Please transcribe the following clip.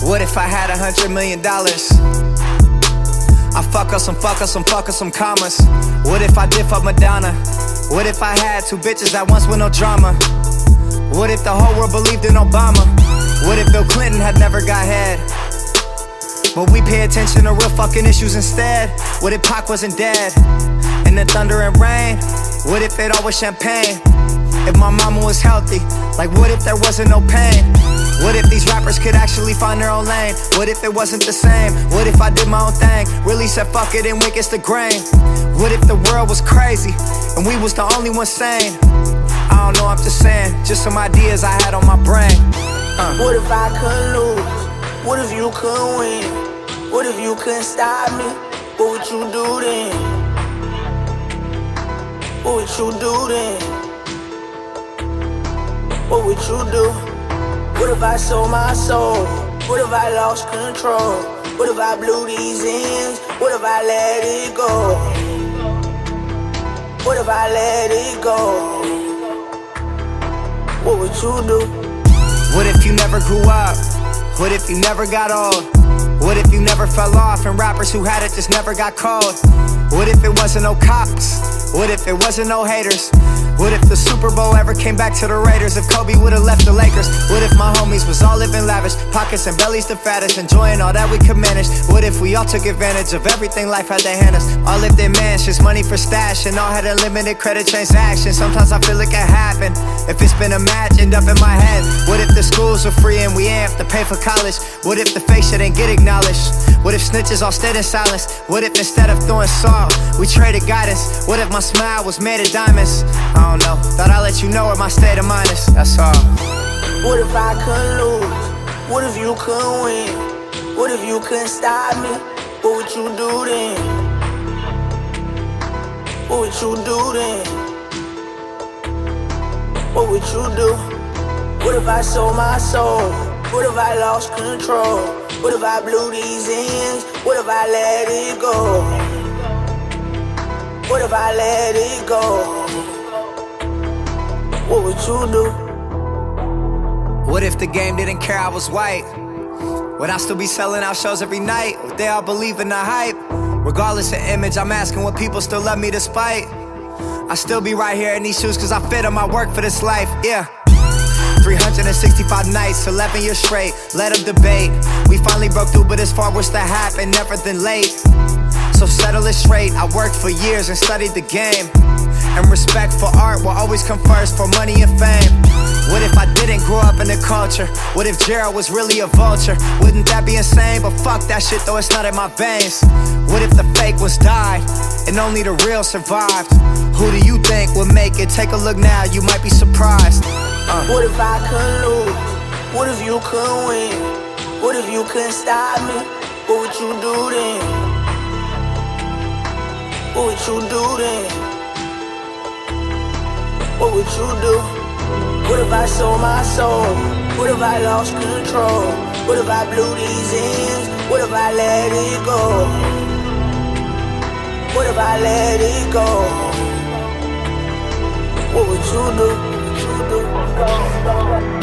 What if I had $100 million? I fuck up some commas. What if I did fuck Madonna? What if I had 2 bitches at once with no drama? What if the whole world believed in Obama? What if Bill Clinton had never got head? But we pay attention to real fucking issues instead. What if Pac wasn't dead? And the thunder and rain? What if it all was champagne? If my mama was healthy, like what if there wasn't no pain? What if these rappers could actually find their own lane? What if it wasn't the same? What if I did my own thing? Really said fuck it and went against the grain? What if the world was crazy and we was the only ones sane? I don't know, I'm just saying, just some ideas I had on my brain. What if I couldn't lose? What if you couldn't win? What if you couldn't stop me? What would you do then? What would you do then? What would you do? What if I sold my soul? What if I lost control? What if I blew these ends? What if I let it go? What if I let it go? What would you do? What if you never grew up? What if you never got old? What if you never fell off and rappers who had it just never got cold? What if it wasn't no cops? What if it wasn't no haters? What if the Super Bowl ever came back to the Raiders? If Kobe would've left the Lakers? What if my homies was all living lavish, pockets and bellies the fattest, enjoying all that we could manage? What if we all took advantage of everything life had to hand us? All lived in mansions, money for stash, and all had unlimited credit transactions. Sometimes I feel it can happen if it's been imagined up in my head. What if the schools were free and we ain't have to pay for college? What if the fake shit didn't get acknowledged? What if snitches all stayed in silence? What if instead of throwing salt, we traded guidance? What if my smile was made of diamonds? I don't know, thought I'd let you know what my state of mind is, that's all. What if I couldn't lose? What if you couldn't win? What if you couldn't stop me? What would you do then? What would you do then? What would you do? What if I sold my soul? What if I lost control? What if I blew these ends? What if I let it go? What if I let it go? What would you do? What if the game didn't care I was white? Would I still be selling out shows every night? Would they all believe in the hype? Regardless of image, I'm asking would people still love me despite? I still be right here in these shoes cause I fit on my work for this life, yeah. 365 nights, 11 years straight, let them debate. We finally broke through, but it's far worse to happen, never than late. So settle it straight, I worked for years and studied the game. And respect for art will always come first for money and fame. What if I didn't grow up in the culture? What if Gerald was really a vulture? Wouldn't that be insane? But fuck that shit though, it's not in my veins. What if the fake ones died and only the real survived? Who do you think would make it? Take a look now, you might be surprised. What if I couldn't lose? What if you couldn't win? What if you couldn't stop me? What would you do then? What would you do then? What would you do? What if I sold my soul? What if I lost control? What if I blew these ends? What if I let it go? What if I let it go? What would you do? What would you do?